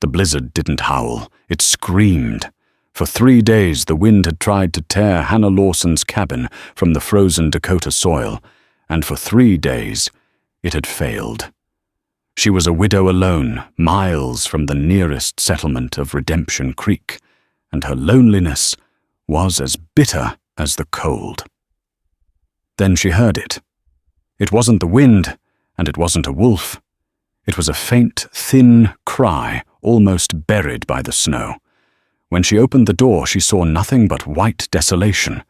The blizzard didn't howl, it screamed. For 3 days the wind had tried to tear Hannah Lawson's cabin from the frozen Dakota soil, and for 3 days it had failed. She was a widow alone, miles from the nearest settlement of Redemption Creek, and her loneliness was as bitter as the cold. Then she heard it. It wasn't the wind, and it wasn't a wolf. It was a faint, thin cry, almost buried by the snow. When she opened the door, she saw nothing but white desolation.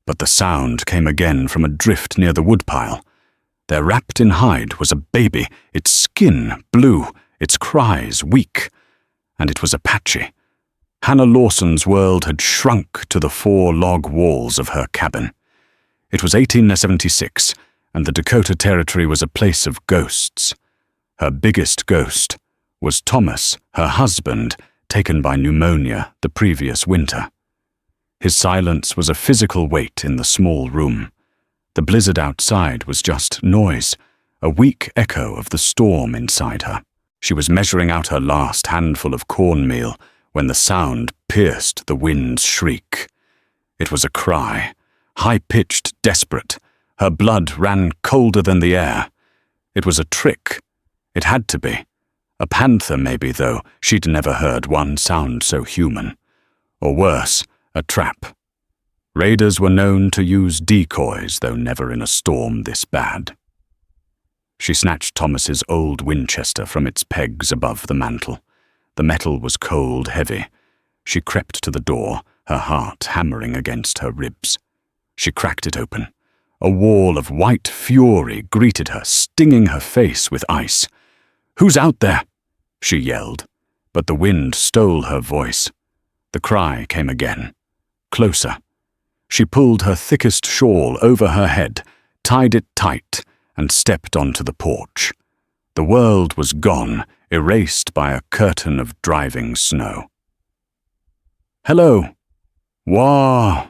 But the sound came again from a drift near the woodpile. There, wrapped in hide, was a baby, its skin blue, its cries weak. And it was Apache. Hannah Lawson's world had shrunk to the 4 log walls of her cabin. It was 1876, and the Dakota Territory was a place of ghosts. Her biggest ghost was Thomas, her husband, taken by pneumonia the previous winter. His silence was a physical weight in the small room. The blizzard outside was just noise, a weak echo of the storm inside her. She was measuring out her last handful of cornmeal when the sound pierced the wind's shriek. It was a cry, high-pitched, desperate. Her blood ran colder than the air. It was a trick. It had to be. A panther, maybe, though she'd never heard one sound so human. Or worse, a trap. Raiders were known to use decoys, though never in a storm this bad. She snatched Thomas's old Winchester from its pegs above the mantel. The metal was cold, heavy. She crept to the door, her heart hammering against her ribs. She cracked it open. A wall of white fury greeted her, stinging her face with ice. "Who's out there?" she yelled, but the wind stole her voice. The cry came again, closer. She pulled her thickest shawl over her head, tied it tight, and stepped onto the porch. The world was gone, erased by a curtain of driving snow. "Hello." "Wah."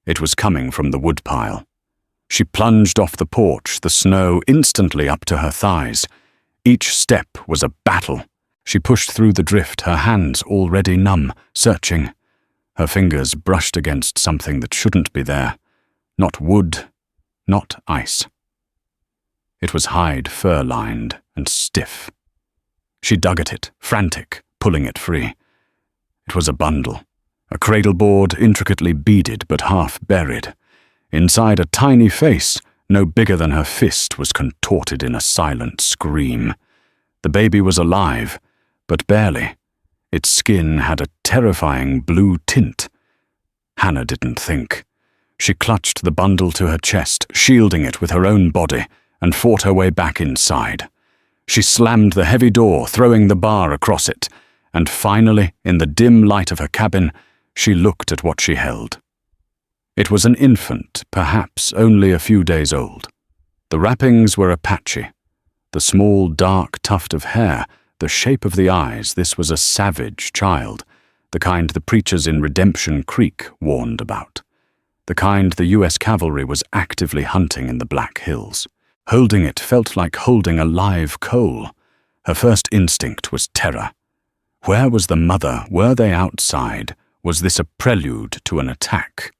It was coming from the woodpile. She plunged off the porch, the snow instantly up to her thighs. Each step was a battle. She pushed through the drift, her hands already numb, searching. Her fingers brushed against something that shouldn't be there. Not wood, not ice. It was hide, fur-lined and stiff. She dug at it, frantic, pulling it free. It was a bundle, a cradleboard intricately beaded but half buried. Inside, a tiny face, no bigger than her fist, was contorted in a silent scream. The baby was alive, but barely. Its skin had a terrifying blue tint. Hannah didn't think. She clutched the bundle to her chest, shielding it with her own body, and fought her way back inside. She slammed the heavy door, throwing the bar across it, and finally, in the dim light of her cabin, she looked at what she held. It was an infant, perhaps only a few days old. The wrappings were Apache. The small, dark tuft of hair, the shape of the eyes, this was a savage child, the kind the preachers in Redemption Creek warned about, the kind the U.S. cavalry was actively hunting in the Black Hills. Holding it felt like holding a live coal. Her first instinct was terror. Where was the mother? Were they outside? Was this a prelude to an attack?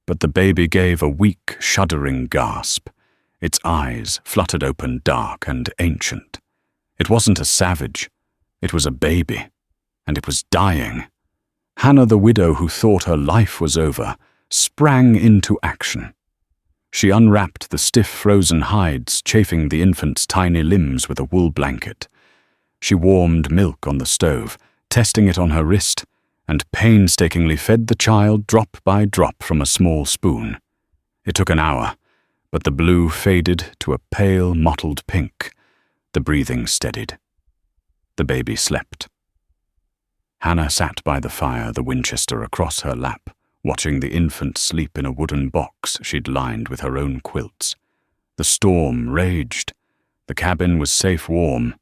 But the baby gave a weak, shuddering gasp. Its eyes fluttered open, dark and ancient. It wasn't a savage. It was a baby. And it was dying. Hannah, the widow who thought her life was over, sprang into action. She unwrapped the stiff, frozen hides, chafing the infant's tiny limbs with a wool blanket. She warmed milk on the stove, testing it on her wrist, and painstakingly fed the child drop by drop from a small spoon. It took an hour, but the blue faded to a pale, mottled pink. The breathing steadied. The baby slept. Hannah sat by the fire, the Winchester across her lap, watching the infant sleep in a wooden box she'd lined with her own quilts. The storm raged. The cabin was safe warm.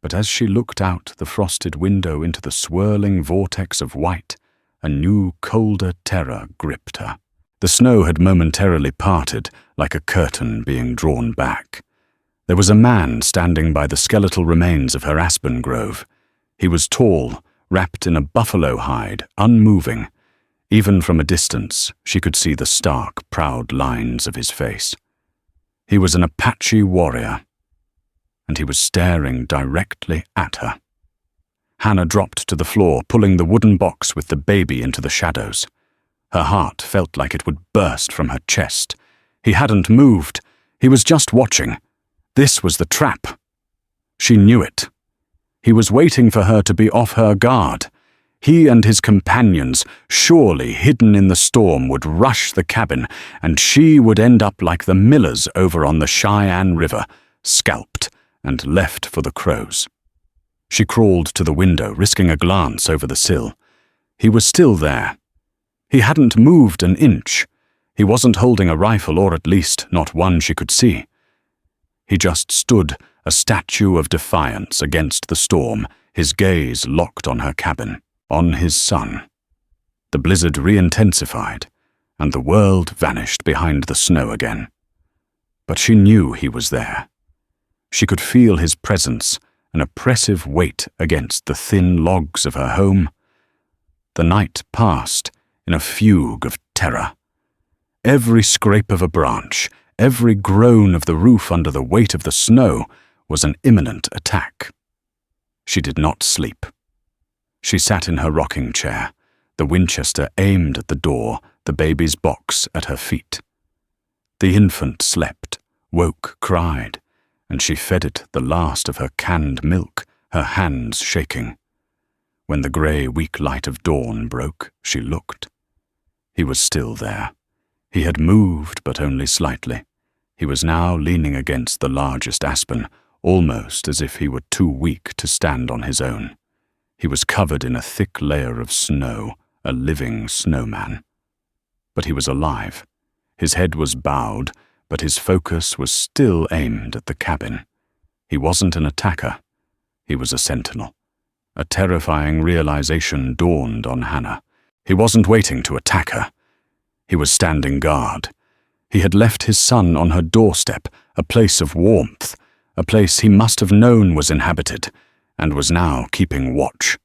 But as she looked out the frosted window into the swirling vortex of white, a new, colder terror gripped her. The snow had momentarily parted, like a curtain being drawn back. There was a man standing by the skeletal remains of her aspen grove. He was tall, wrapped in a buffalo hide, unmoving. Even from a distance, she could see the stark, proud lines of his face. He was an Apache warrior, and he was staring directly at her. Hannah dropped to the floor, pulling the wooden box with the baby into the shadows. Her heart felt like it would burst from her chest. He hadn't moved. He was just watching. This was the trap. She knew it. He was waiting for her to be off her guard. He and his companions, surely hidden in the storm, would rush the cabin, and she would end up like the millers over on the Cheyenne River, scalped and left for the crows. She crawled to the window, risking a glance over the sill. He was still there. He hadn't moved an inch. He wasn't holding a rifle, or at least not one she could see. He just stood, a statue of defiance against the storm, his gaze locked on her cabin, on his son. The blizzard re-intensified, and the world vanished behind the snow again. But she knew he was there. She could feel his presence, an oppressive weight against the thin logs of her home. The night passed in a fugue of terror. Every scrape of a branch, every groan of the roof under the weight of the snow was an imminent attack. She did not sleep. She sat in her rocking chair, the Winchester aimed at the door, the baby's box at her feet. The infant slept, woke, cried, and she fed it the last of her canned milk, her hands shaking. When the grey, weak light of dawn broke, she looked. He was still there. He had moved, but only slightly. He was now leaning against the largest aspen, almost as if he were too weak to stand on his own. He was covered in a thick layer of snow, a living snowman. But he was alive. His head was bowed, but his focus was still aimed at the cabin. He wasn't an attacker. He was a sentinel. A terrifying realization dawned on Hannah. He wasn't waiting to attack her. He was standing guard. He had left his son on her doorstep, a place of warmth, a place he must have known was inhabited, and was now keeping watch.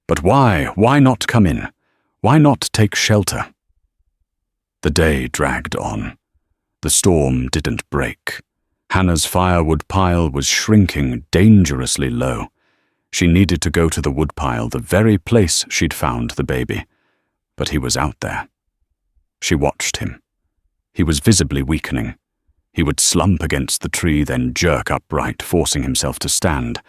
But why? Why not come in? Why not take shelter? The day dragged on. The storm didn't break. Hannah's firewood pile was shrinking dangerously low. She needed to go to the woodpile, the very place she'd found the baby. But he was out there. She watched him. He was visibly weakening. He would slump against the tree, then jerk upright, forcing himself to stand.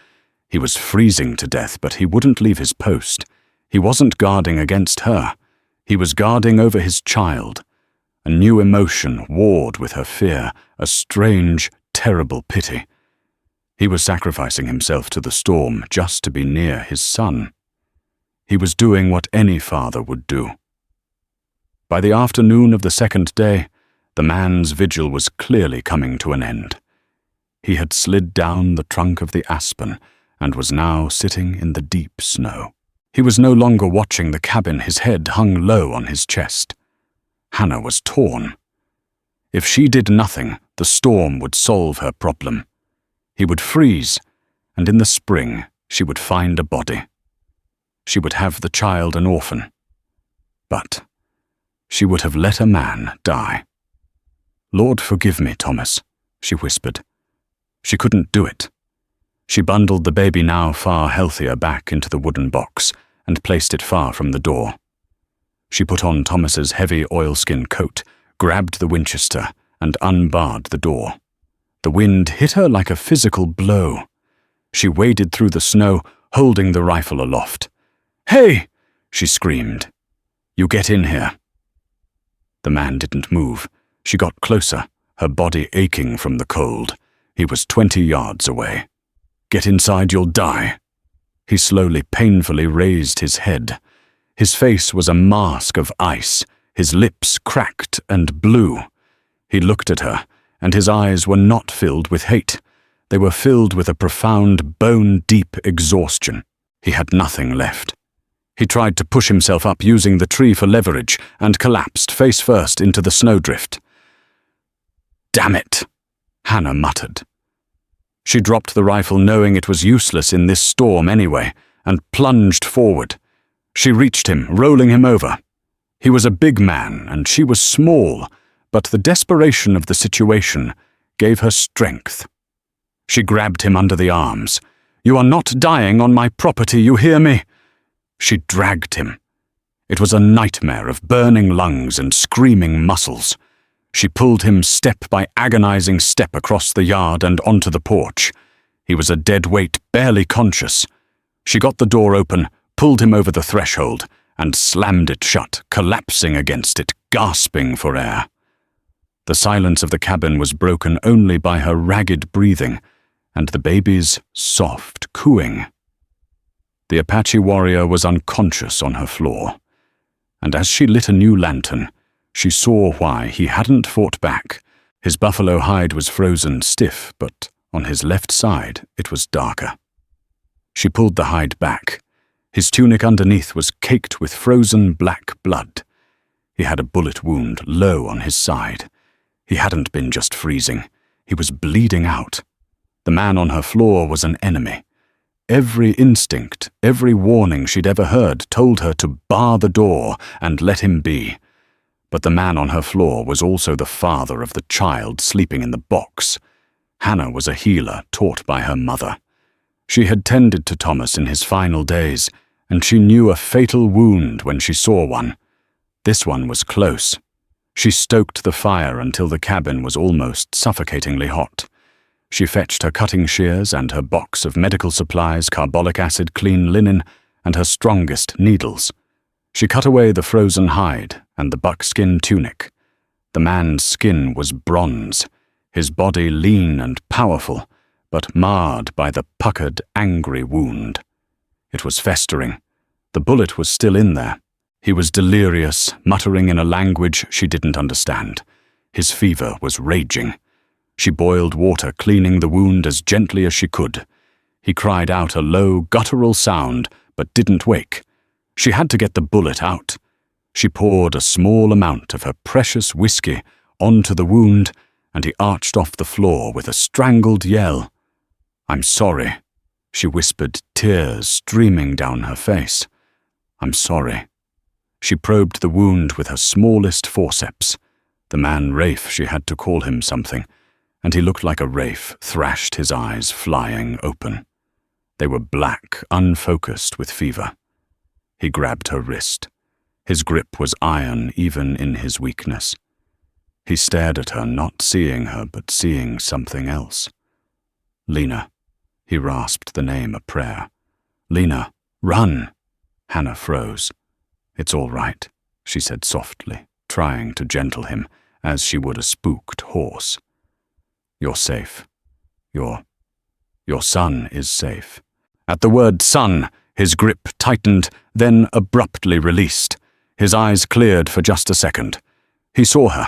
He was freezing to death, but he wouldn't leave his post. He wasn't guarding against her. He was guarding over his child. A new emotion warred with her fear, a strange, terrible pity. He was sacrificing himself to the storm just to be near his son. He was doing what any father would do. By the afternoon of the second day, the man's vigil was clearly coming to an end. He had slid down the trunk of the aspen and was now sitting in the deep snow. He was no longer watching the cabin, his head hung low on his chest. Hannah was torn. If she did nothing, the storm would solve her problem. He would freeze, and in the spring she would find a body. She would have the child an orphan. But she would have let a man die. "Lord, forgive me, Thomas," she whispered. She couldn't do it. She bundled the baby, now far healthier, back into the wooden box and placed it far from the door. She put on Thomas's heavy oilskin coat, grabbed the Winchester, and unbarred the door. The wind hit her like a physical blow. She waded through the snow, holding the rifle aloft. "Hey!" she screamed. "You get in here." The man didn't move. She got closer, her body aching from the cold. He was 20 yards away. "Get inside, you'll die." He slowly, painfully raised his head. His face was a mask of ice, his lips cracked and blue. He looked at her, and his eyes were not filled with hate. They were filled with a profound, bone-deep exhaustion. He had nothing left. He tried to push himself up, using the tree for leverage, and collapsed face first into the snowdrift. "Damn it," Hannah muttered. She dropped the rifle, knowing it was useless in this storm anyway, and plunged forward. She reached him, rolling him over. He was a big man, and she was small, but the desperation of the situation gave her strength. She grabbed him under the arms. "You are not dying on my property, you hear me?" She dragged him. It was a nightmare of burning lungs and screaming muscles. She pulled him step by agonizing step across the yard and onto the porch. He was a dead weight, barely conscious. She got the door open, pulled him over the threshold, and slammed it shut, collapsing against it, gasping for air. The silence of the cabin was broken only by her ragged breathing and the baby's soft cooing. The Apache warrior was unconscious on her floor, and as she lit a new lantern, she saw why he hadn't fought back. His buffalo hide was frozen stiff, but on his left side it was darker. She pulled the hide back. His tunic underneath was caked with frozen black blood. He had a bullet wound low on his side. He hadn't been just freezing. He was bleeding out. The man on her floor was an enemy. Every instinct, every warning she'd ever heard told her to bar the door and let him be. But the man on her floor was also the father of the child sleeping in the box. Hannah was a healer taught by her mother. She had tended to Thomas in his final days, and she knew a fatal wound when she saw one. This one was close. She stoked the fire until the cabin was almost suffocatingly hot. She fetched her cutting shears and her box of medical supplies, carbolic acid, clean linen, and her strongest needles. She cut away the frozen hide and the buckskin tunic. The man's skin was bronze, his body lean and powerful, but marred by the puckered, angry wound. It was festering. The bullet was still in there. He was delirious, muttering in a language she didn't understand. His fever was raging. She boiled water, cleaning the wound as gently as she could. He cried out a low, guttural sound, but didn't wake. She had to get the bullet out. She poured a small amount of her precious whiskey onto the wound, and he arched off the floor with a strangled yell. "I'm sorry," she whispered, tears streaming down her face. "I'm sorry." She probed the wound with her smallest forceps. The man Rafe, she had to call him something, and he looked like a Rafe, thrashed, his eyes flying open. They were black, unfocused with fever. He grabbed her wrist. His grip was iron even in his weakness. He stared at her, not seeing her, but seeing something else. "Lena." He rasped the name a prayer. "Lena, run!" Hannah froze. "It's all right," she said softly, trying to gentle him, as she would a spooked horse. "You're safe. Your son is safe." At the word son, his grip tightened, then abruptly released. His eyes cleared for just a second. He saw her.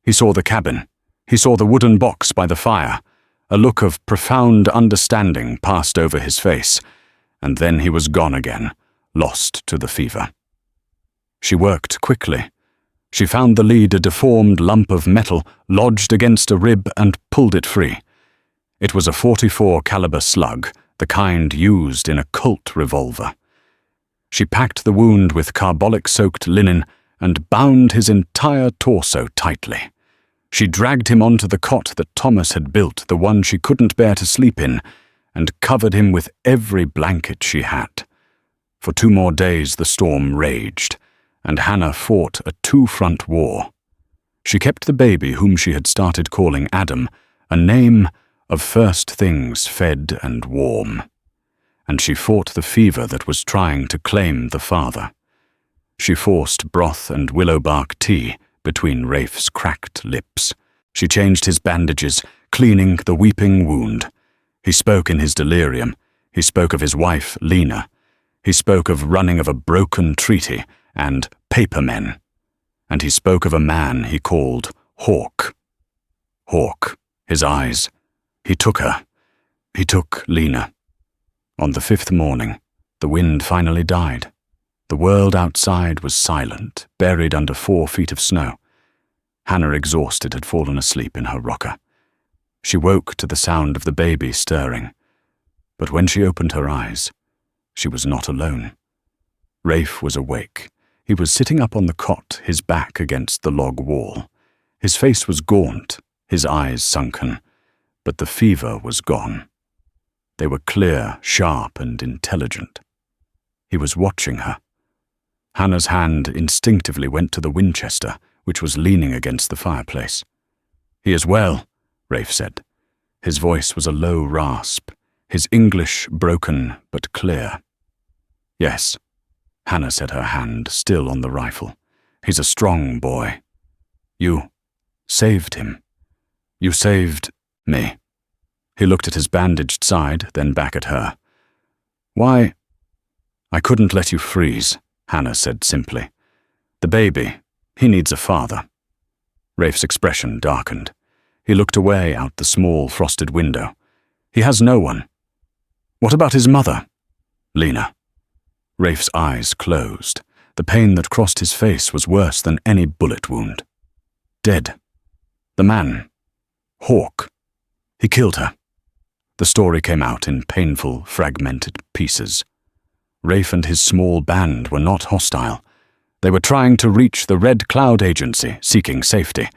He saw the cabin. He saw the wooden box by the fire. A look of profound understanding passed over his face, and then he was gone again, lost to the fever. She worked quickly. She found the lead, a deformed lump of metal lodged against a rib, and pulled it free. It was a .44 caliber slug, the kind used in a Colt revolver. She packed the wound with carbolic-soaked linen and bound his entire torso tightly. She dragged him onto the cot that Thomas had built, the one she couldn't bear to sleep in, and covered him with every blanket she had. For 2 more days the storm raged, and Hannah fought a 2-front war. She kept the baby, whom she had started calling Adam, a name of first things fed and warm. And she fought the fever that was trying to claim the father. She forced broth and willow bark tea between Rafe's cracked lips. She changed his bandages, cleaning the weeping wound. He spoke in his delirium. He spoke of his wife, Lena. He spoke of running of a broken treaty and papermen. And he spoke of a man he called Hawk. Hawk, his eyes. He took her. He took Lena. On the 5th morning, the wind finally died. The world outside was silent, buried under 4 feet of snow. Hannah, exhausted, had fallen asleep in her rocker. She woke to the sound of the baby stirring. But when she opened her eyes, She was not alone. Rafe was awake. He was sitting up on the cot, his back against the log wall. His face was gaunt, his eyes sunken, but the fever was gone. They were clear, sharp, and intelligent. He was watching her. Hannah's hand instinctively went to the Winchester, which was leaning against the fireplace. "He is well," Rafe said. His voice was a low rasp, his English broken but clear. "Yes," Hannah said, her hand still on the rifle. "He's a strong boy. You saved him. You saved me." He looked at his bandaged side, then back at her. "Why?" "I couldn't let you freeze," Hannah said simply. "The baby, he needs a father." Rafe's expression darkened. He looked away out the small frosted window. "He has no one." "What about his mother?" "Lena." Rafe's eyes closed. The pain that crossed his face was worse than any bullet wound. "Dead. The man. Hawk. He killed her." The story came out in painful, fragmented pieces. Rafe and his small band were not hostile. They were trying to reach the Red Cloud Agency, seeking safety.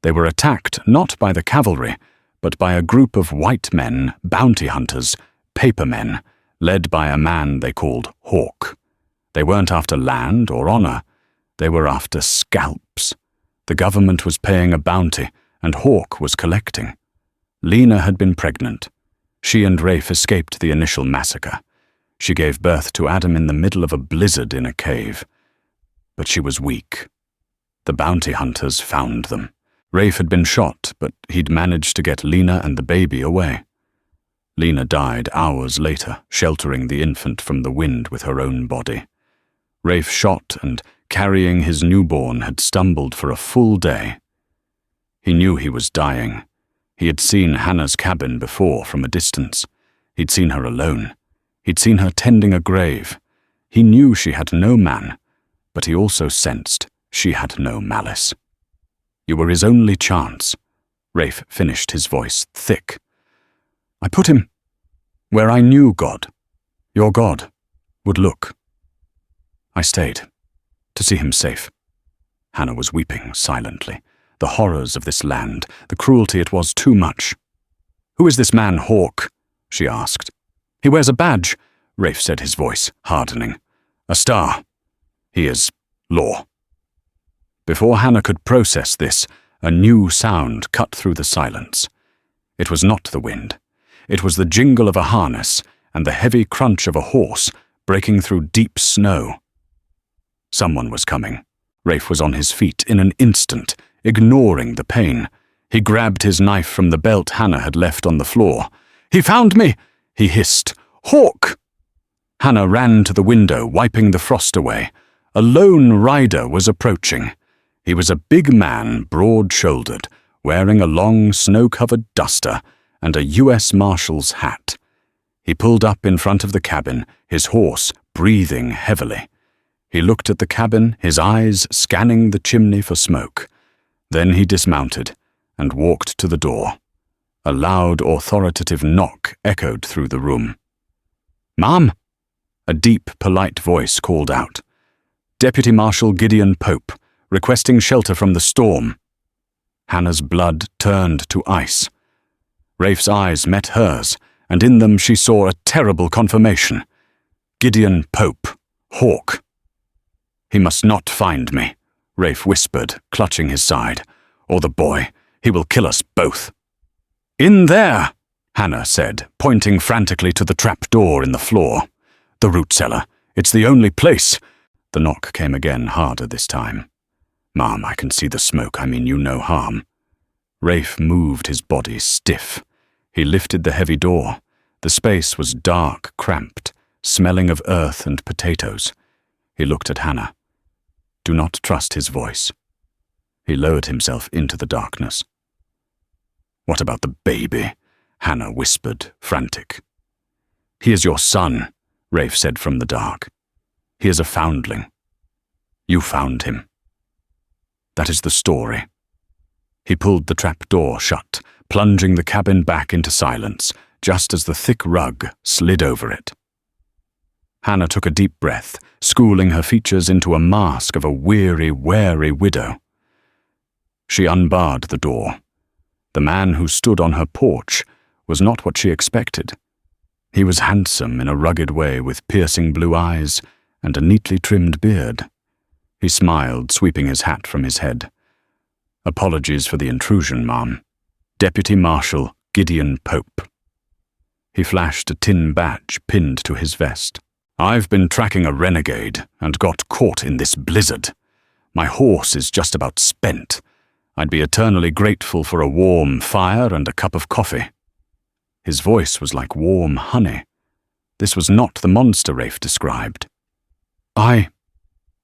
They were attacked not by the cavalry, but by a group of white men, bounty hunters, papermen, led by a man they called Hawk. They weren't after land or honor. They were after scalps. The government was paying a bounty, and Hawk was collecting. Lena had been pregnant. She and Rafe escaped the initial massacre. She gave birth to Adam in the middle of a blizzard in a cave. But she was weak. The bounty hunters found them. Rafe had been shot, but he'd managed to get Lena and the baby away. Lena died hours later, sheltering the infant from the wind with her own body. Rafe, shot and carrying his newborn, had stumbled for a full day. He knew he was dying. He had seen Hannah's cabin before from a distance. He'd seen her alone. He'd seen her tending a grave. He knew she had no man, but he also sensed she had no malice. "You were his only chance," Rafe finished, his voice thick. "I put him where I knew God, your God, would look. I stayed to see him safe." Hannah was weeping silently. The horrors of this land, the cruelty, it was too much. "Who is this man Hawk?" she asked. "He wears a badge," Rafe said, his voice hardening. "A star. He is law." Before Hannah could process this, a new sound cut through the silence. It was not the wind. It was the jingle of a harness and the heavy crunch of a horse breaking through deep snow. Someone was coming. Rafe was on his feet in an instant, ignoring the pain. He grabbed his knife from the belt Hannah had left on the floor. "He found me!" he hissed. "Hawk!" Hannah ran to the window, wiping the frost away. A lone rider was approaching. He was a big man, broad-shouldered, wearing a long, snow-covered duster and a U.S. Marshal's hat. He pulled up in front of the cabin, his horse breathing heavily. He looked at the cabin, his eyes scanning the chimney for smoke. Then he dismounted and walked to the door. A loud, authoritative knock echoed through the room. "Ma'am!" A deep, polite voice called out. "Deputy Marshal Gideon Pope, requesting shelter from the storm." Hannah's blood turned to ice. Rafe's eyes met hers, and in them she saw a terrible confirmation. Gideon Pope, Hawk. "He must not find me," Rafe whispered, clutching his side. "Or the boy. He will kill us both." "In there!" Hannah said, pointing frantically to the trap door in the floor. "The root cellar. It's the only place." The knock came again, harder this time. "Ma'am, I can see the smoke. I mean you no harm." Rafe moved his body stiff. He lifted the heavy door. The space was dark, cramped, smelling of earth and potatoes. He looked at Hannah. Do not trust his voice. He lowered himself into the darkness. "What about the baby?" Hannah whispered, frantic. "He is your son," Rafe said from the dark. "He is a foundling. You found him. That is the story." He pulled the trap door shut, plunging the cabin back into silence, just as the thick rug slid over it. Hannah took a deep breath, schooling her features into a mask of a weary, wary widow. She unbarred the door. The man who stood on her porch was not what she expected. He was handsome in a rugged way, with piercing blue eyes and a neatly trimmed beard. He smiled, sweeping his hat from his head. "Apologies for the intrusion, ma'am. Deputy Marshal Gideon Pope." He flashed a tin badge pinned to his vest. "I've been tracking a renegade and got caught in this blizzard. My horse is just about spent. I'd be eternally grateful for a warm fire and a cup of coffee." His voice was like warm honey. This was not the monster Rafe described.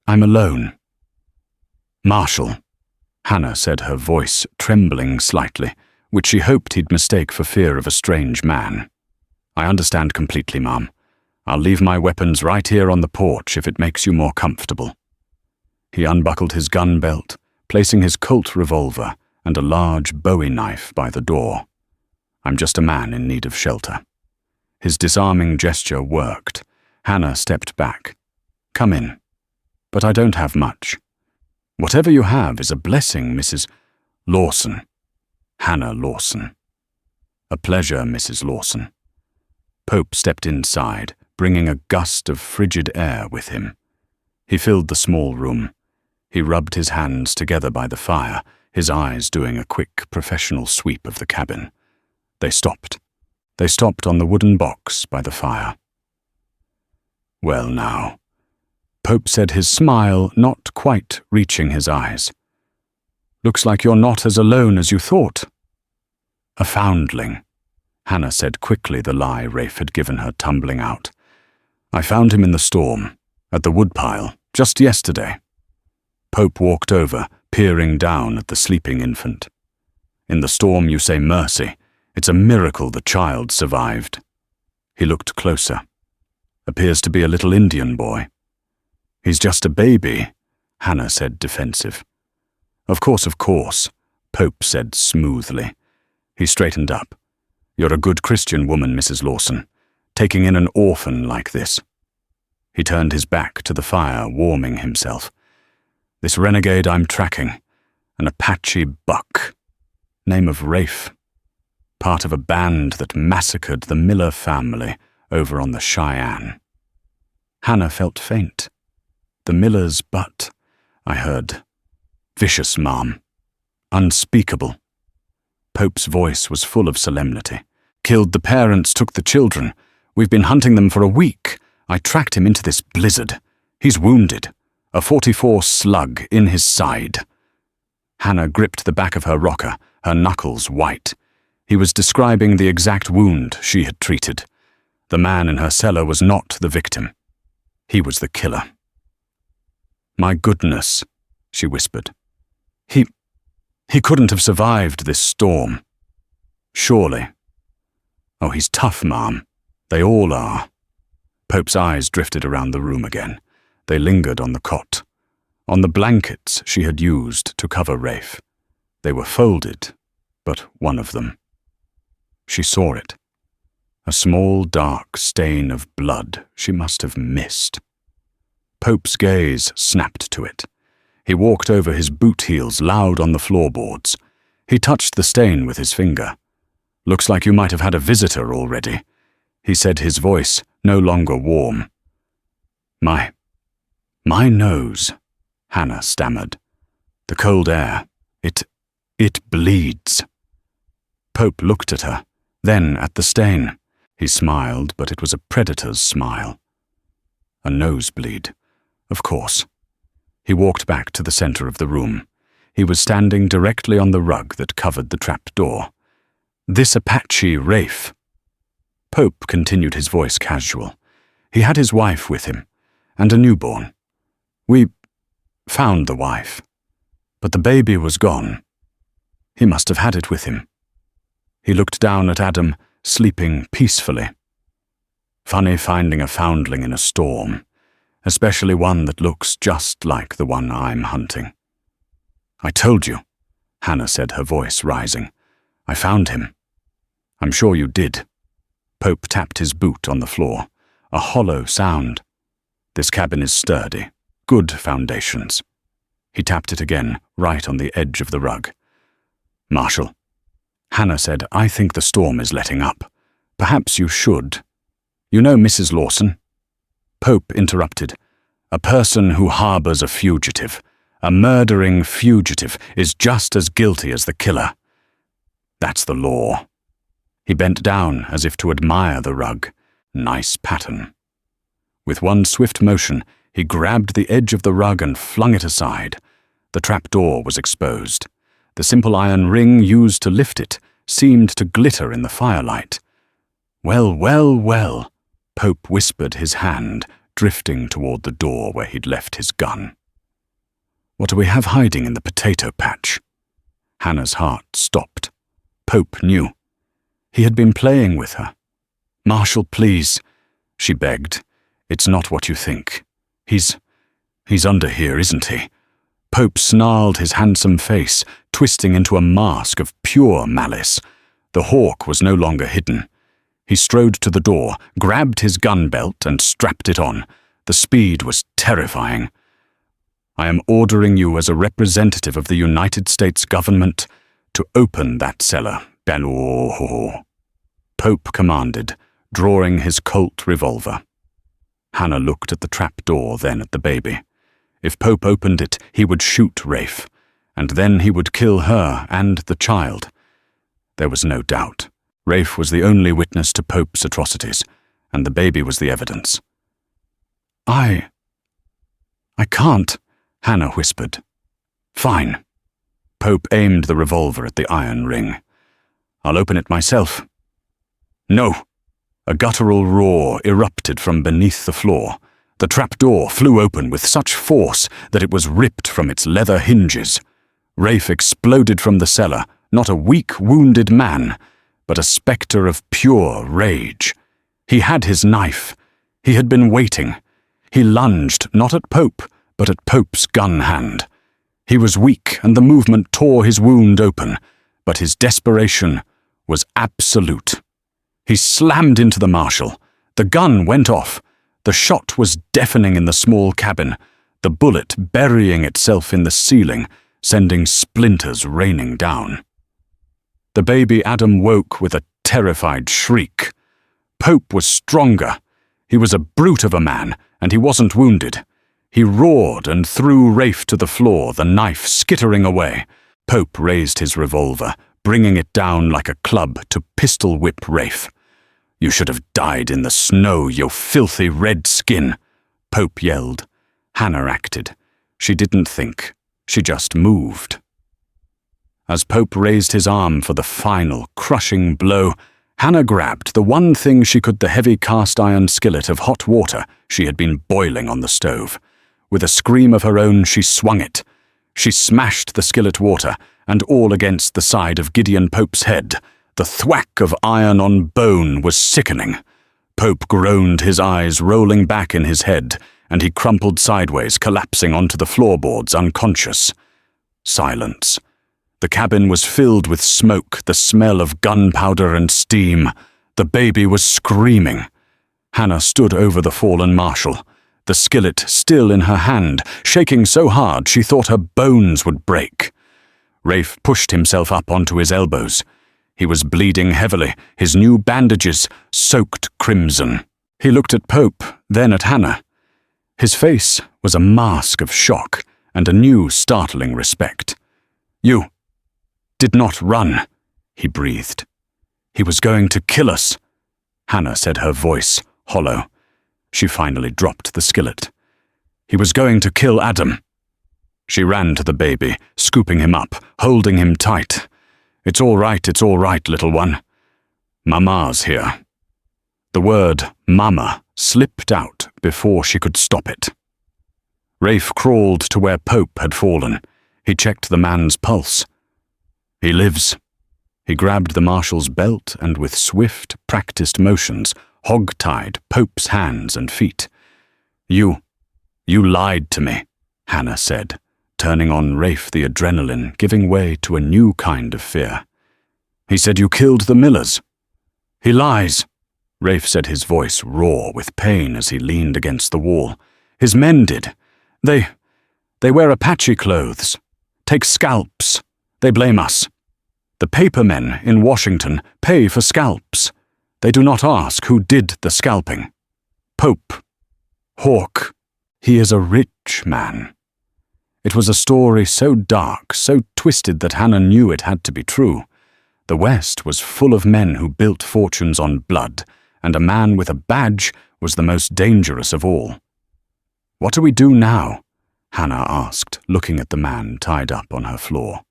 I'm alone." "Marshal," Hannah said, her voice trembling slightly, which she hoped he'd mistake for fear of a strange man. "I understand completely, ma'am. I'll leave my weapons right here on the porch if it makes you more comfortable." He unbuckled his gun belt, placing his Colt revolver and a large Bowie knife by the door. "I'm just a man in need of shelter." His disarming gesture worked. Hannah stepped back. "Come in. But I don't have much." "Whatever you have is a blessing, Mrs. Lawson." Hannah Lawson. "A pleasure, Mrs. Lawson." Pope stepped inside, bringing a gust of frigid air with him. He filled the small room. He rubbed his hands together by the fire, his eyes doing a quick, professional sweep of the cabin. They stopped. They stopped on the wooden box by the fire. "Well now," Pope said, his smile not quite reaching his eyes. "Looks like you're not as alone as you thought." "A foundling," Hannah said quickly, the lie Rafe had given her tumbling out. "I found him in the storm, at the woodpile, just yesterday." Pope walked over, peering down at the sleeping infant. "In the storm you say mercy. It's a miracle the child survived." He looked closer. "Appears to be a little Indian boy." "He's just a baby," Hannah said, defensive. Of course, Pope said smoothly. He straightened up. "You're a good Christian woman, Mrs. Lawson, taking in an orphan like this." He turned his back to the fire, warming himself. "This renegade I'm tracking, an Apache buck. Name of Rafe. Part of a band that massacred the Miller family over on the Cheyenne." Hannah felt faint. "The Millers, but," I heard. "Vicious, ma'am. Unspeakable." Pope's voice was full of solemnity. "Killed the parents, took the children. We've been hunting them for a week. I tracked him into this blizzard. He's wounded. A .44 slug in his side." Hannah gripped the back of her rocker, her knuckles white. He was describing the exact wound she had treated. The man in her cellar was not the victim. He was the killer. "My goodness," she whispered. He couldn't have survived this storm." "Surely." "Oh, he's tough, ma'am. They all are." Pope's eyes drifted around the room again. They lingered on the cot, on the blankets she had used to cover Rafe. They were folded, but one of them. She saw it. A small, dark stain of blood she must have missed. Pope's gaze snapped to it. He walked over his boot heels loud on the floorboards. He touched the stain with his finger. "Looks like you might have had a visitor already," he said, his voice no longer warm. My nose," Hannah stammered. "The cold air. It bleeds." Pope looked at her, then at the stain. He smiled, but it was a predator's smile. "A nosebleed, of course." He walked back to the center of the room. He was standing directly on the rug that covered the trap door. "This Apache Rafe." Pope continued, his voice casual. "He had his wife with him, and a newborn. We found the wife, but the baby was gone. He must have had it with him." He looked down at Adam, sleeping peacefully. "Funny finding a foundling in a storm, especially one that looks just like the one I'm hunting." "I told you," Hannah said, her voice rising. "I found him." "I'm sure you did." Pope tapped his boot on the floor. A hollow sound. This cabin is sturdy. Good foundations. He tapped it again, right on the edge of the rug. Marshal, Hannah said, I think the storm is letting up. Perhaps you should. You know Mrs. Lawson? Pope interrupted. A person who harbors a fugitive, a murdering fugitive, is just as guilty as the killer. That's the law. He bent down as if to admire the rug. Nice pattern. With one swift motion, he grabbed the edge of the rug and flung it aside. The trapdoor was exposed. The simple iron ring used to lift it seemed to glitter in the firelight. Well, well, well, Pope whispered, his hand drifting toward the door where he'd left his gun. What do we have hiding in the potato patch? Hannah's heart stopped. Pope knew. He had been playing with her. Marshal, please, she begged. It's not what you think. He's under here, isn't he? Pope snarled his handsome face, twisting into a mask of pure malice. The hawk was no longer hidden. He strode to the door, grabbed his gun belt and strapped it on. The speed was terrifying. I am ordering you as a representative of the United States government to open that cellar, Bello. Pope commanded, drawing his Colt revolver. Hannah looked at the trap door, then at the baby. If Pope opened it, he would shoot Rafe, and then he would kill her and the child. There was no doubt. Rafe was the only witness to Pope's atrocities, and the baby was the evidence. I can't, Hannah whispered. Fine. Pope aimed the revolver at the iron ring. I'll open it myself. No. A guttural roar erupted from beneath the floor. The trapdoor flew open with such force that it was ripped from its leather hinges. Rafe exploded from the cellar, not a weak, wounded man, but a spectre of pure rage. He had his knife. He had been waiting. He lunged, not at Pope, but at Pope's gun hand. He was weak, and the movement tore his wound open, but his desperation was absolute. He slammed into the marshal. The gun went off. The shot was deafening in the small cabin, the bullet burying itself in the ceiling, sending splinters raining down. The baby Adam woke with a terrified shriek. Pope was stronger. He was a brute of a man, and he wasn't wounded. He roared and threw Rafe to the floor, the knife skittering away. Pope raised his revolver, bringing it down like a club to pistol-whip Rafe. You should have died in the snow, you filthy red skin, Pope yelled. Hannah acted. She didn't think. She just moved. As Pope raised his arm for the final, crushing blow, Hannah grabbed the one thing she could, the heavy cast-iron skillet of hot water she had been boiling on the stove. With a scream of her own, she swung it. She smashed the skillet water, and all against the side of Gideon Pope's head. The thwack of iron on bone was sickening. Pope groaned, his eyes rolling back in his head, and he crumpled sideways, collapsing onto the floorboards, unconscious. Silence. The cabin was filled with smoke, the smell of gunpowder and steam. The baby was screaming. Hannah stood over the fallen marshal, the skillet still in her hand, shaking so hard she thought her bones would break. Rafe pushed himself up onto his elbows. He was bleeding heavily, his new bandages soaked crimson. He looked at Pope, then at Hannah. His face was a mask of shock and a new startling respect. You did not run, he breathed. He was going to kill us, Hannah said, her voice hollow. She finally dropped the skillet. He was going to kill Adam. She ran to the baby, scooping him up, holding him tight. It's all right, little one. Mama's here. The word mama slipped out before she could stop it. Rafe crawled to where Pope had fallen. He checked the man's pulse. He lives. He grabbed the marshal's belt and with swift, practiced motions, hog-tied Pope's hands and feet. You lied to me, Hannah said, turning on Rafe, the adrenaline giving way to a new kind of fear. He said you killed the Millers. He lies, Rafe said, his voice raw with pain as he leaned against the wall. His men did. They wear Apache clothes, take scalps. They blame us. The papermen in Washington pay for scalps. They do not ask who did the scalping. Pope. Hawk. He is a rich man. It was a story so dark, so twisted that Hannah knew it had to be true. The West was full of men who built fortunes on blood, and a man with a badge was the most dangerous of all. "What do we do now?" Hannah asked, looking at the man tied up on her floor.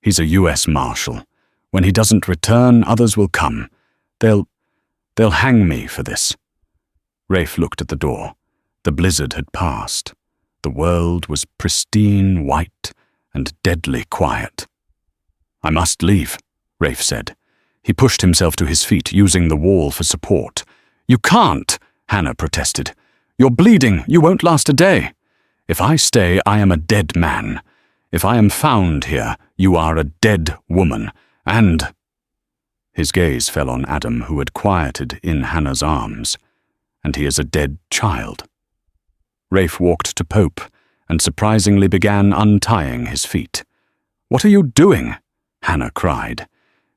"He's a U.S. Marshal. When he doesn't return, others will come. They'll hang me for this." Rafe looked at the door. The blizzard had passed. The world was pristine white and deadly quiet. "I must leave," Rafe said. He pushed himself to his feet, using the wall for support. "You can't," Hannah protested. "You're bleeding. You won't last a day. If I stay, I am a dead man. If I am found here, you are a dead woman. And—" His gaze fell on Adam, who had quieted in Hannah's arms. "And he is a dead child." Rafe walked to Pope and surprisingly began untying his feet. "What are you doing?" Hannah cried.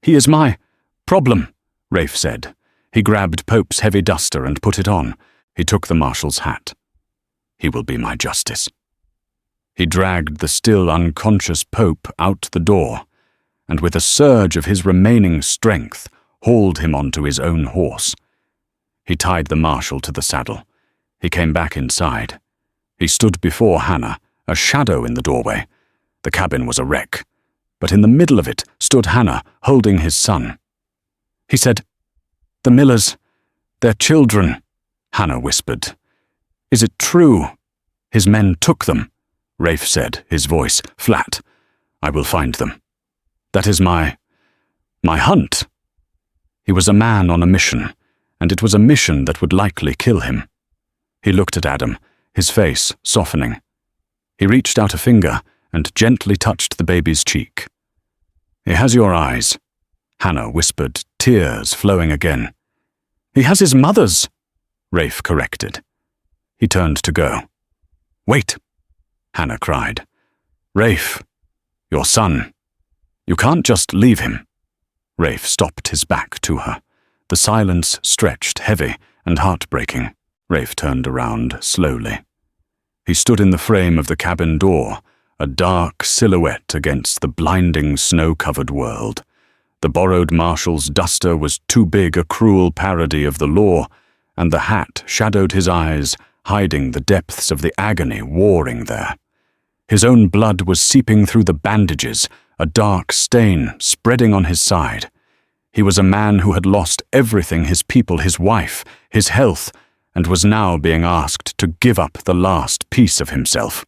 "He is my problem," Rafe said. He grabbed Pope's heavy duster and put it on. He took the marshal's hat. "He will be my justice." He dragged the still unconscious Pope out the door, and with a surge of his remaining strength, hauled him onto his own horse. He tied the marshal to the saddle. He came back inside. He stood before Hannah, a shadow in the doorway. The cabin was a wreck, but in the middle of it stood Hannah, holding his son. He said, "The Millers, their children," Hannah whispered. "Is it true? His men took them," Rafe said, his voice flat. "I will find them. That is my hunt." He was a man on a mission, and it was a mission that would likely kill him. He looked at Adam, his face softening. He reached out a finger and gently touched the baby's cheek. "He has your eyes," Hannah whispered, tears flowing again. "He has his mother's," Rafe corrected. He turned to go. "Wait," Hannah cried. "Rafe, your son. You can't just leave him." Rafe stopped his back to her. The silence stretched heavy and heartbreaking. Rafe turned around slowly. He stood in the frame of the cabin door, a dark silhouette against the blinding snow-covered world. The borrowed marshal's duster was too big a cruel parody of the law, and the hat shadowed his eyes, hiding the depths of the agony warring there. His own blood was seeping through the bandages, a dark stain spreading on his side. He was a man who had lost everything, his people, his wife, his health, and was now being asked to give up the last piece of himself.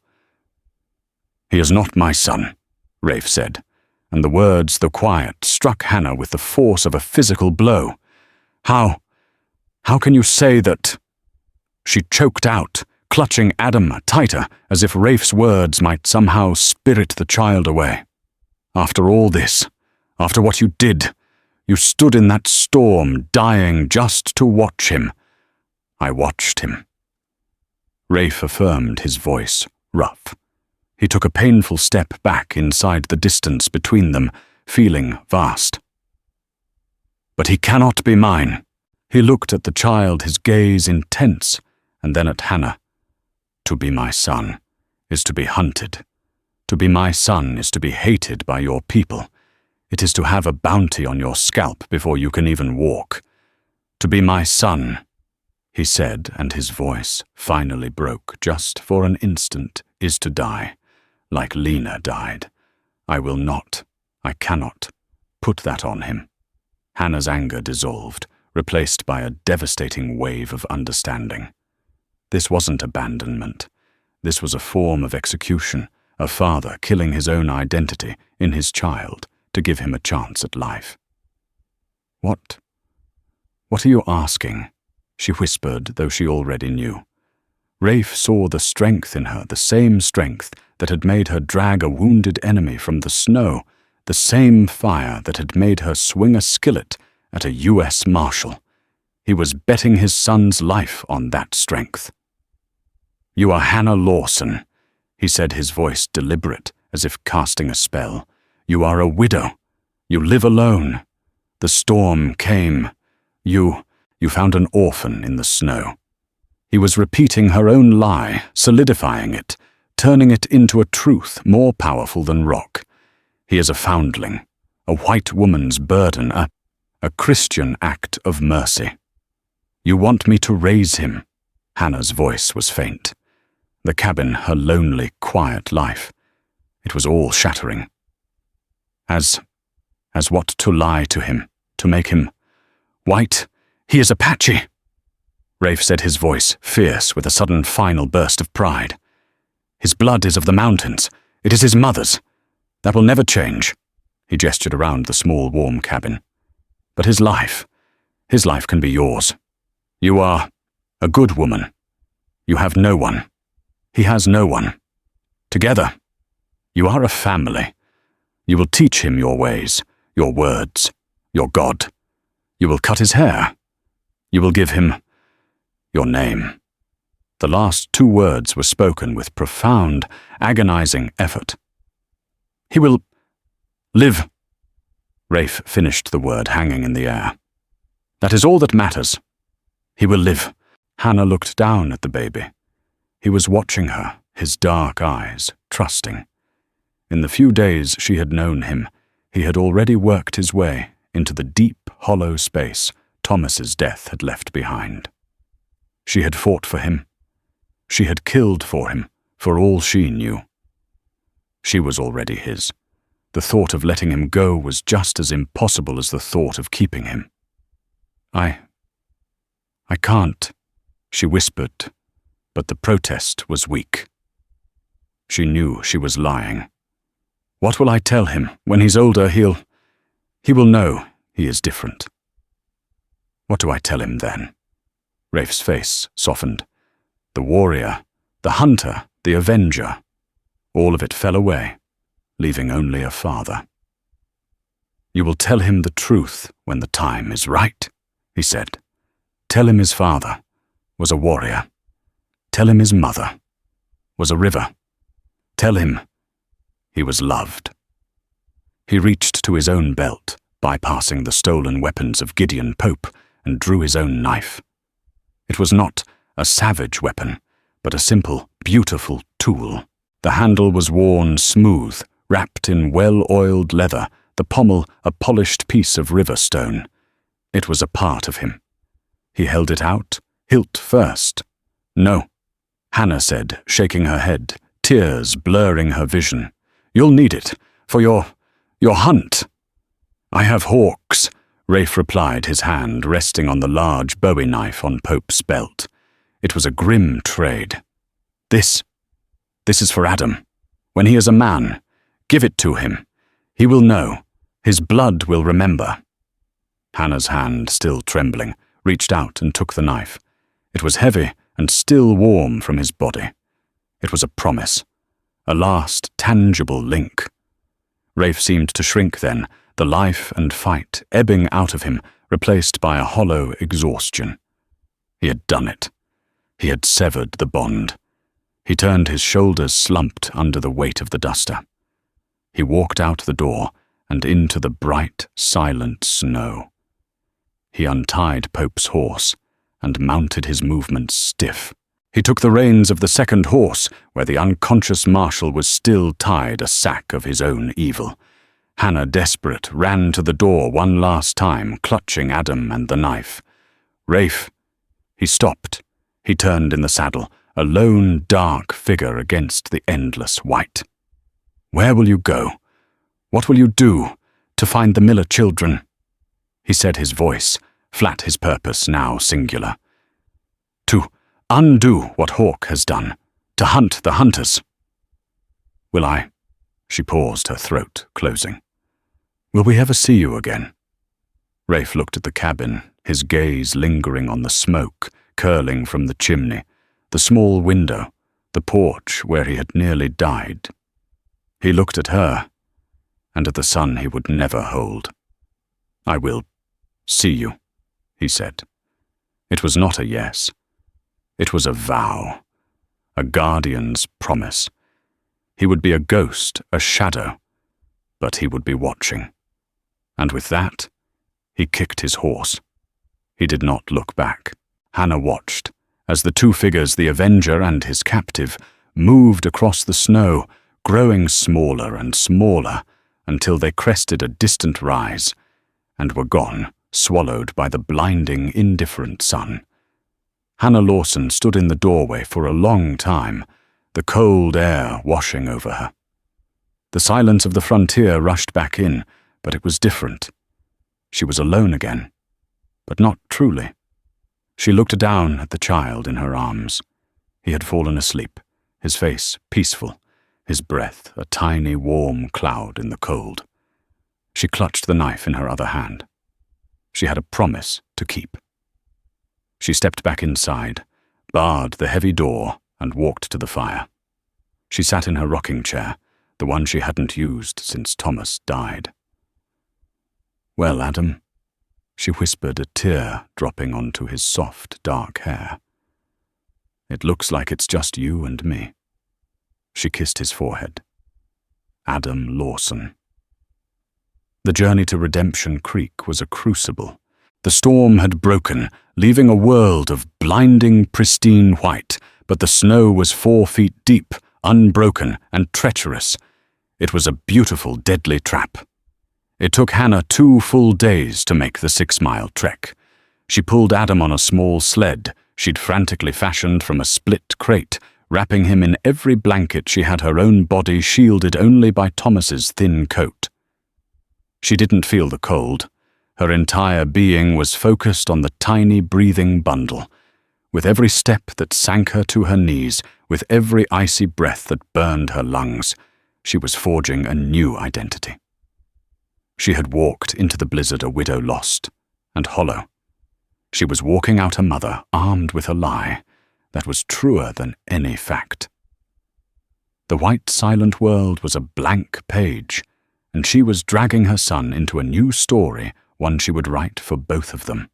"He is not my son," Rafe said, and the words, though quiet, struck Hannah with the force of a physical blow. How can you say that?" She choked out, clutching Adam tighter, as if Rafe's words might somehow spirit the child away. "After all this, after what you did, you stood in that storm, dying just to watch him. I watched him." Rafe affirmed, his voice rough. He took a painful step back inside the distance between them, feeling vast. "But he cannot be mine." He looked at the child, his gaze intense, and then at Hannah. "To be my son is to be hunted. To be my son is to be hated by your people. It is to have a bounty on your scalp before you can even walk. To be my son," he said, and his voice finally broke just for an instant, "is to die, like Lena died. I cannot put that on him." Hannah's anger dissolved, replaced by a devastating wave of understanding. This wasn't abandonment. This was a form of execution, a father killing his own identity in his child to give him a chance at life. What are you asking?" she whispered, though she already knew. Rafe saw the strength in her, the same strength that had made her drag a wounded enemy from the snow, the same fire that had made her swing a skillet at a U.S. Marshal. He was betting his son's life on that strength. You are Hannah Lawson, he said, his voice deliberate, as if casting a spell. You are a widow. You live alone. The storm came. You found an orphan in the snow. He was repeating her own lie, solidifying it, turning it into a truth more powerful than rock. He is a foundling, a white woman's burden, a Christian act of mercy. You want me to raise him? Hannah's voice was faint. The cabin, her lonely, quiet life. It was all shattering. As what, to lie to him, to make him white? He is Apache! Rafe said, his voice fierce with a sudden final burst of pride. His blood is of the mountains. It is his mother's. That will never change. He gestured around the small, warm cabin. But his life can be yours. You are a good woman. You have no one. He has no one. Together, you are a family. You will teach him your ways, your words, your God. You will cut his hair. You will give him your name. The last two words were spoken with profound, agonizing effort. He will live. Rafe finished the word hanging in the air. That is all that matters. He will live. Hannah looked down at the baby. He was watching her, his dark eyes, trusting. In the few days she had known him, he had already worked his way into the deep, hollow space Thomas's death had left behind. She had fought for him. She had killed for him, for all she knew. She was already his. The thought of letting him go was just as impossible as the thought of keeping him. I can't, she whispered, but the protest was weak. She knew she was lying. What will I tell him? When he's older, he will know he is different. What do I tell him then? Rafe's face softened. The warrior, the hunter, the avenger, all of it fell away, leaving only a father. You will tell him the truth when the time is right, he said. Tell him his father was a warrior. Tell him his mother was a river. Tell him he was loved. He reached to his own belt, bypassing the stolen weapons of Gideon Pope, and drew his own knife. It was not a savage weapon, but a simple, beautiful tool. The handle was worn smooth, wrapped in well-oiled leather, the pommel a polished piece of river stone. It was a part of him. He held it out, hilt first. No, Hannah said, shaking her head, tears blurring her vision. You'll need it for your hunt. I have hawks, Rafe replied, his hand resting on the large bowie knife on Pope's belt. It was a grim trade. This is for Adam. When he is a man, give it to him. He will know. His blood will remember. Hannah's hand, still trembling, reached out and took the knife. It was heavy and still warm from his body. It was a promise, a last tangible link. Rafe seemed to shrink then, the life and fight ebbing out of him, replaced by a hollow exhaustion. He had done it. He had severed the bond. He turned, his shoulders slumped under the weight of the duster. He walked out the door and into the bright, silent snow. He untied Pope's horse and mounted his movements stiff. He took the reins of the second horse, where the unconscious marshal was still tied, a sack of his own evil. Hannah, desperate, ran to the door one last time, clutching Adam and the knife. Rafe. He stopped. He turned in the saddle, a lone, dark figure against the endless white. Where will you go? What will you do to find the Miller children? He said, his voice flat, his purpose now singular. To undo what Hawk has done, to hunt the hunters. Will I? She paused, her throat closing. Will we ever see you again? Rafe looked at the cabin, his gaze lingering on the smoke curling from the chimney, the small window, the porch where he had nearly died. He looked at her, and at the son he would never hold. I will see you, he said. It was not a yes. It was a vow. a guardian's promise. He would be a ghost, a shadow, but he would be watching. And with that, he kicked his horse. He did not look back. Hannah watched as the two figures, the avenger and his captive, moved across the snow, growing smaller and smaller until they crested a distant rise and were gone, swallowed by the blinding, indifferent sun. Hannah Lawson stood in the doorway for a long time, the cold air washing over her. The silence of the frontier rushed back in, but it was different. She was alone again, but not truly. She looked down at the child in her arms. He had fallen asleep, his face peaceful, his breath a tiny warm cloud in the cold. She clutched the knife in her other hand. She had a promise to keep. She stepped back inside, barred the heavy door, and walked to the fire. She sat in her rocking chair, the one she hadn't used since Thomas died. "Well, Adam," she whispered, a tear dropping onto his soft, dark hair. "It looks like it's just you and me." She kissed his forehead. Adam Lawson. The journey to Redemption Creek was a crucible. The storm had broken, leaving a world of blinding, pristine white, but the snow was 4 feet deep, unbroken and treacherous. It was a beautiful, deadly trap. It took Hannah 2 full days to make the 6-mile trek. She pulled Adam on a small sled she'd frantically fashioned from a split crate, wrapping him in every blanket she had, her own body shielded only by Thomas's thin coat. She didn't feel the cold. Her entire being was focused on the tiny breathing bundle. With every step that sank her to her knees, with every icy breath that burned her lungs, she was forging a new identity. She had walked into the blizzard a widow lost and hollow. She was walking out a mother armed with a lie that was truer than any fact. The white, silent world was a blank page, and she was dragging her son into a new story, one she would write for both of them.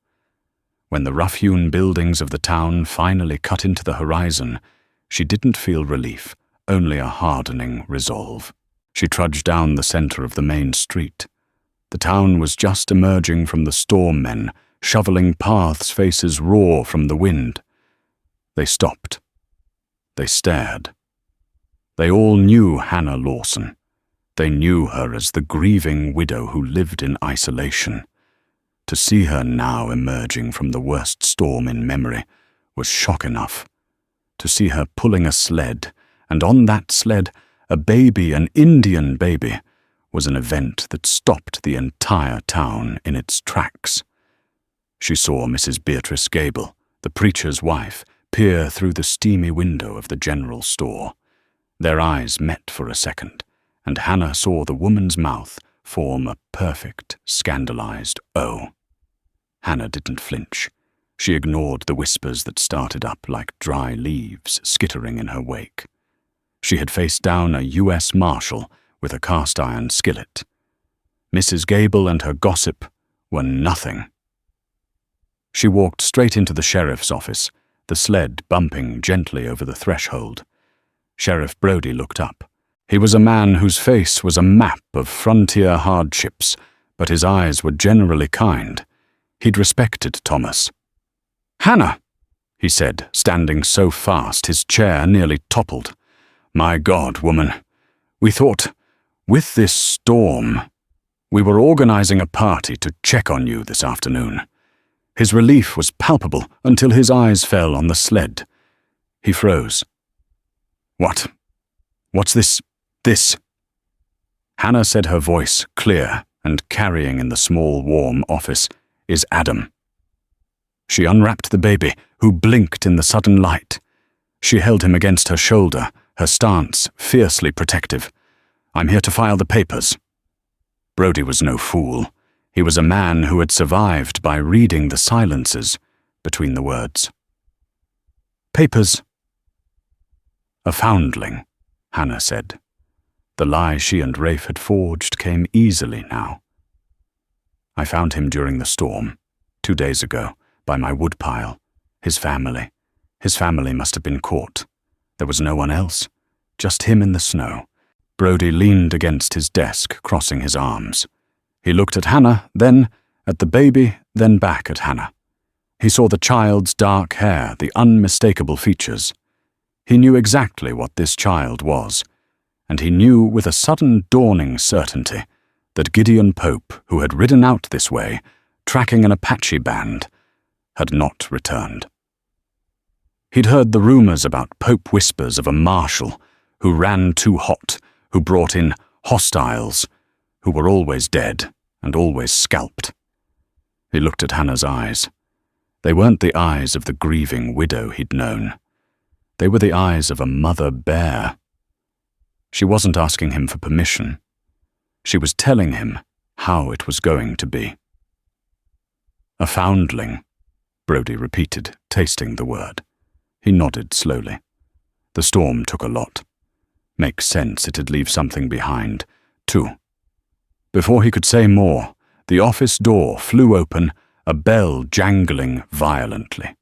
When the rough-hewn buildings of the town finally cut into the horizon, she didn't feel relief, only a hardening resolve. She trudged down the center of the main street. The town was just emerging from the storm men, shoveling paths, faces raw from the wind. They stopped. They stared. They all knew Hannah Lawson. They knew her as the grieving widow who lived in isolation. To see her now emerging from the worst storm in memory was shock enough. To see her pulling a sled, and on that sled, a baby, an Indian baby, was an event that stopped the entire town in its tracks. She saw Mrs. Beatrice Gable, the preacher's wife, peer through the steamy window of the general store. Their eyes met for a second, and Hannah saw the woman's mouth form a perfect, scandalized O. Hannah didn't flinch. She ignored the whispers that started up like dry leaves skittering in her wake. She had faced down a U.S. Marshal with a cast-iron skillet. Mrs. Gable and her gossip were nothing. She walked straight into the sheriff's office, the sled bumping gently over the threshold. Sheriff Brody looked up. He was a man whose face was a map of frontier hardships, but his eyes were generally kind. He'd respected Thomas. "Hannah," he said, standing so fast his chair nearly toppled. "My God, woman, we thought, with this storm, we were organizing a party to check on you this afternoon." His relief was palpable until his eyes fell on the sled. He froze. What's this? Hannah said, her voice clear and carrying in the small, warm office, "Is Adam." She unwrapped the baby, who blinked in the sudden light. She held him against her shoulder, her stance fiercely protective. "I'm here to file the papers." Brody was no fool. He was a man who had survived by reading the silences between the words. "Papers." "A foundling," Hannah said. The lie she and Rafe had forged came easily now. "I found him during the storm, 2 days ago, by my woodpile. His family must have been caught. There was no one else, just him in the snow. Brody leaned against his desk, crossing his arms. He looked at Hannah, then at the baby, then back at Hannah. He saw the child's dark hair, the unmistakable features. He knew exactly what this child was, and he knew with a sudden dawning certainty that Gideon Pope, who had ridden out this way, tracking an Apache band, had not returned. He'd heard the rumors about Pope whispers of a marshal who ran too hot, who brought in hostiles, who were always dead and always scalped. He looked at Hannah's eyes. They weren't the eyes of the grieving widow he'd known. They were the eyes of a mother bear. She wasn't asking him for permission. She was telling him how it was going to be. A foundling, Brody repeated, tasting the word. He nodded slowly. The storm took a lot. Makes sense it'd leave something behind, too. Before he could say more, the office door flew open, a bell jangling violently.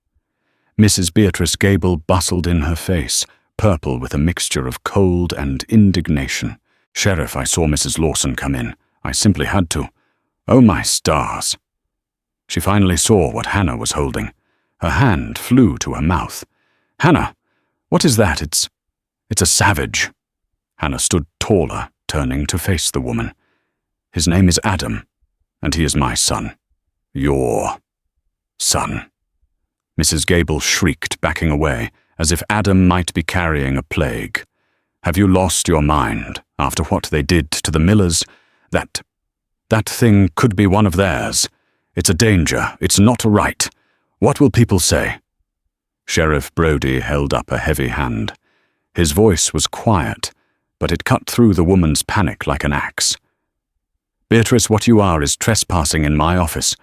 Mrs. Beatrice Gable bustled in her face, purple with a mixture of cold and indignation. "Sheriff, I saw Mrs. Lawson come in. I simply had to. Oh, my stars." She finally saw what Hannah was holding. Her hand flew to her mouth. "Hannah, what is that? It's a savage." Hannah stood taller, turning to face the woman. "His name is Adam, and he is my son. Your son." Mrs. Gable shrieked, backing away, as if Adam might be carrying a plague. "Have you lost your mind after what they did to the Millers? That thing could be one of theirs. It's a danger. It's not right. What will people say?" Sheriff Brody held up a heavy hand. His voice was quiet, but it cut through the woman's panic like an axe. "Beatrice, what you are is trespassing in my office.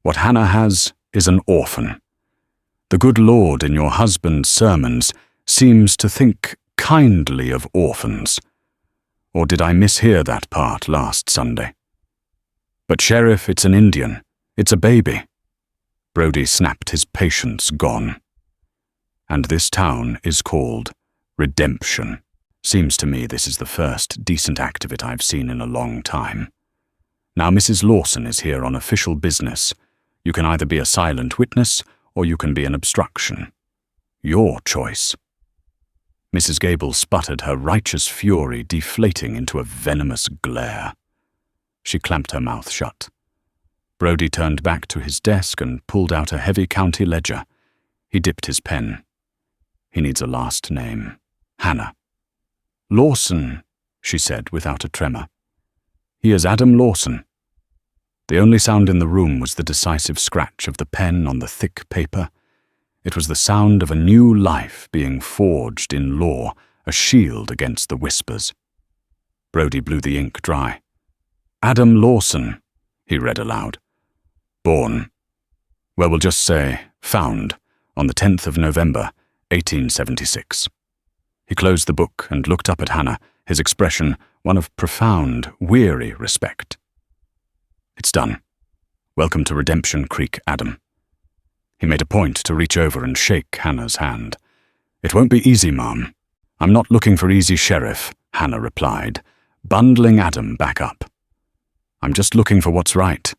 What Hannah has is an orphan. The good Lord in your husband's sermons seems to think kindly of orphans. Or did I mishear that part last Sunday? But Sheriff, it's an Indian. It's a baby." Brody snapped, his patience gone. "And this town is called Redemption. Seems to me this is the first decent act of it I've seen in a long time. Now Mrs. Lawson is here on official business. You can either be a silent witness or you can be an obstruction. Your choice." Mrs. Gable sputtered, her righteous fury deflating into a venomous glare. She clamped her mouth shut. Brody turned back to his desk and pulled out a heavy county ledger. He dipped his pen. He needs a last name. Hannah. "Lawson," she said without a tremor. "He is Adam Lawson." The only sound in the room was the decisive scratch of the pen on the thick paper. It was the sound of a new life being forged in law, a shield against the whispers. Brody blew the ink dry. "Adam Lawson," he read aloud. "Born, well, we'll just say found, on the 10th of November, 1876. He closed the book and looked up at Hannah, his expression one of profound, weary respect. "It's done. Welcome to Redemption Creek, Adam." He made a point to reach over and shake Hannah's hand. "It won't be easy, Mom." "I'm not looking for easy, Sheriff," Hannah replied, bundling Adam back up. "I'm just looking for what's right."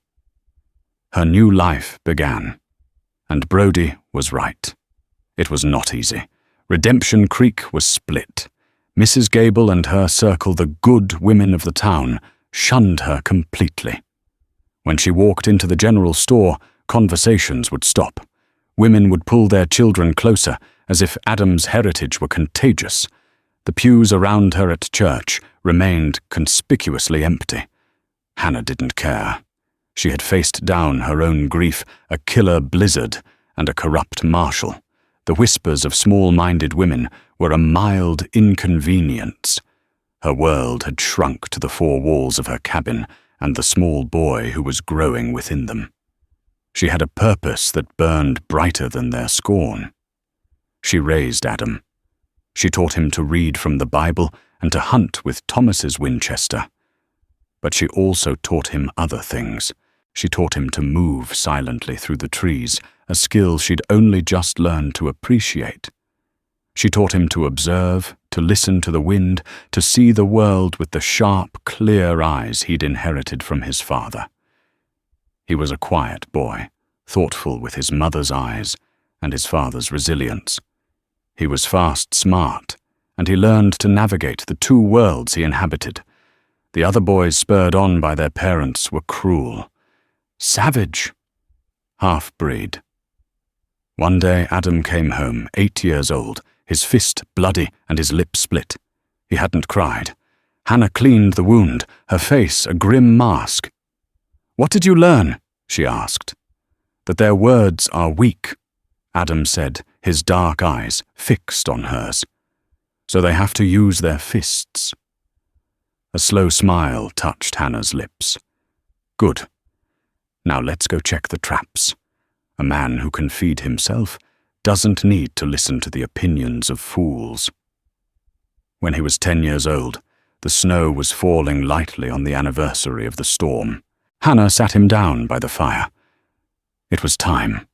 Her new life began, and Brody was right. It was not easy. Redemption Creek was split. Mrs. Gable and her circle, the good women of the town, shunned her completely. When she walked into the general store, conversations would stop. Women would pull their children closer, as if Adam's heritage were contagious. The pews around her at church remained conspicuously empty. Hannah didn't care. She had faced down her own grief, a killer blizzard, and a corrupt marshal. The whispers of small-minded women were a mild inconvenience. Her world had shrunk to the four walls of her cabin and the small boy who was growing within them. She had a purpose that burned brighter than their scorn. She raised Adam. She taught him to read from the Bible and to hunt with Thomas's Winchester. But she also taught him other things. She taught him to move silently through the trees, a skill she'd only just learned to appreciate. She taught him to observe, to listen to the wind, to see the world with the sharp, clear eyes he'd inherited from his father. He was a quiet boy, thoughtful with his mother's eyes and his father's resilience. He was fast smart, and he learned to navigate the two worlds he inhabited. The other boys, spurred on by their parents, were cruel, savage, half-breed. One day Adam came home, 8 years old, his fist bloody and his lip split. He hadn't cried. Hannah cleaned the wound, her face a grim mask. "What did you learn?" she asked. "That their words are weak," Adam said, his dark eyes fixed on hers. "So they have to use their fists." A slow smile touched Hannah's lips. "Good. Now let's go check the traps. A man who can feed himself doesn't need to listen to the opinions of fools." When he was 10 years old, the snow was falling lightly on the anniversary of the storm. Hannah sat him down by the fire. It was time.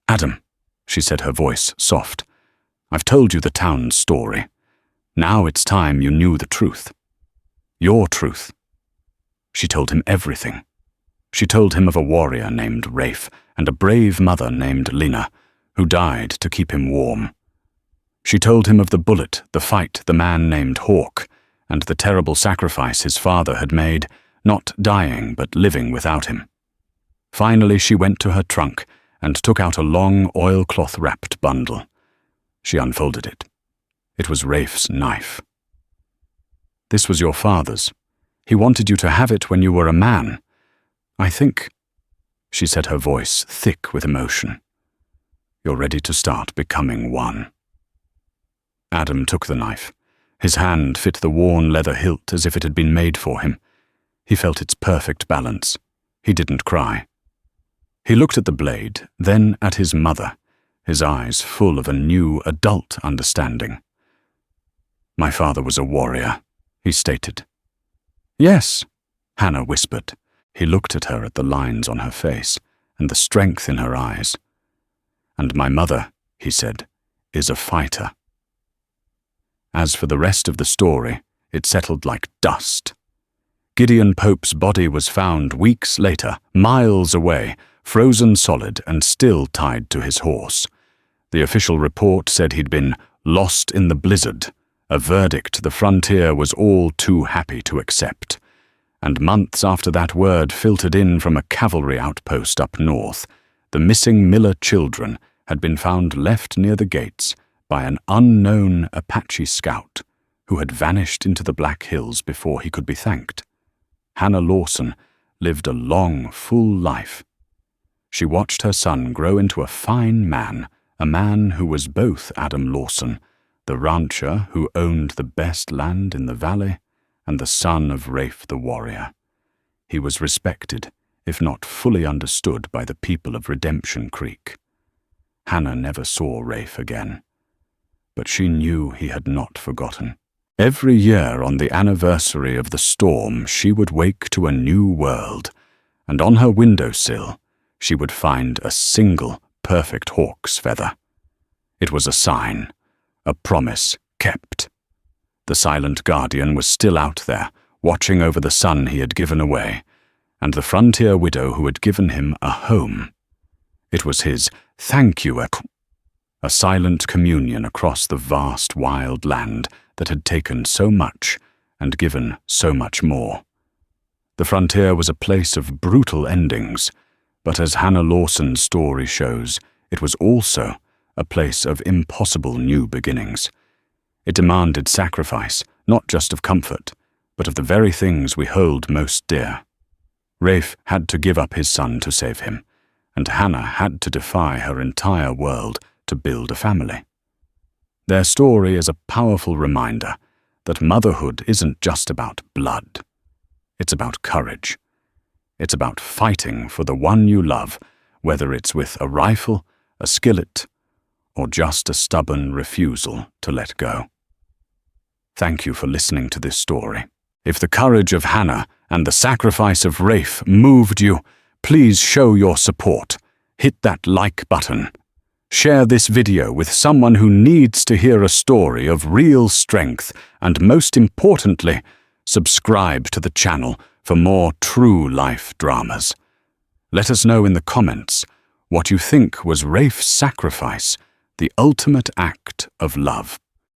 "Adam," she said, her voice soft, "I've told you the town's story. Now it's time you knew the truth. Your truth." She told him everything. She told him of a warrior named Rafe and a brave mother named Lena, who died to keep him warm. She told him of the bullet, the fight, the man named Hawk, and the terrible sacrifice his father had made, not dying but living without him. Finally she went to her trunk and took out a long oilcloth-wrapped bundle. She unfolded it. It was Rafe's knife. "This was your father's. He wanted you to have it when you were a man. I think," she said, her voice thick with emotion, "you're ready to start becoming one." Adam took the knife. His hand fit the worn leather hilt as if it had been made for him. He felt its perfect balance. He didn't cry. He looked at the blade, then at his mother, his eyes full of a new adult understanding. "My father was a warrior," he stated. "Yes," Hannah whispered. He looked at her, at the lines on her face and the strength in her eyes. "And my mother," he said, "is a fighter." As for the rest of the story, it settled like dust. Gideon Pope's body was found weeks later, miles away, frozen solid and still tied to his horse. The official report said he'd been lost in the blizzard, a verdict the frontier was all too happy to accept. And months after that word filtered in from a cavalry outpost up north, the missing Miller children had been found left near the gates by an unknown Apache scout who had vanished into the Black Hills before he could be thanked. Hannah Lawson lived a long, full life. She watched her son grow into a fine man, a man who was both Adam Lawson, the rancher who owned the best land in the valley, and the son of Rafe the warrior. He was respected, if not fully understood, by the people of Redemption Creek. Hannah never saw Rafe again, but she knew he had not forgotten. Every year on the anniversary of the storm, she would wake to a new world, and on her windowsill she would find a single perfect hawk's feather. It was a sign, a promise kept. The silent guardian was still out there, watching over the son he had given away, and the frontier widow who had given him a home. It was his thank you, a silent communion across the vast wild land that had taken so much and given so much more. The frontier was a place of brutal endings, but as Hannah Lawson's story shows, it was also a place of impossible new beginnings. It demanded sacrifice, not just of comfort, but of the very things we hold most dear. Rafe had to give up his son to save him, and Hannah had to defy her entire world to build a family. Their story is a powerful reminder that motherhood isn't just about blood. It's about courage. It's about fighting for the one you love, whether it's with a rifle, a skillet, or just a stubborn refusal to let go. Thank you for listening to this story. If the courage of Hannah and the sacrifice of Rafe moved you, please show your support. Hit that like button. Share this video with someone who needs to hear a story of real strength, and most importantly, subscribe to the channel for more true life dramas. Let us know in the comments what you think was Rafe's sacrifice, the ultimate act of love.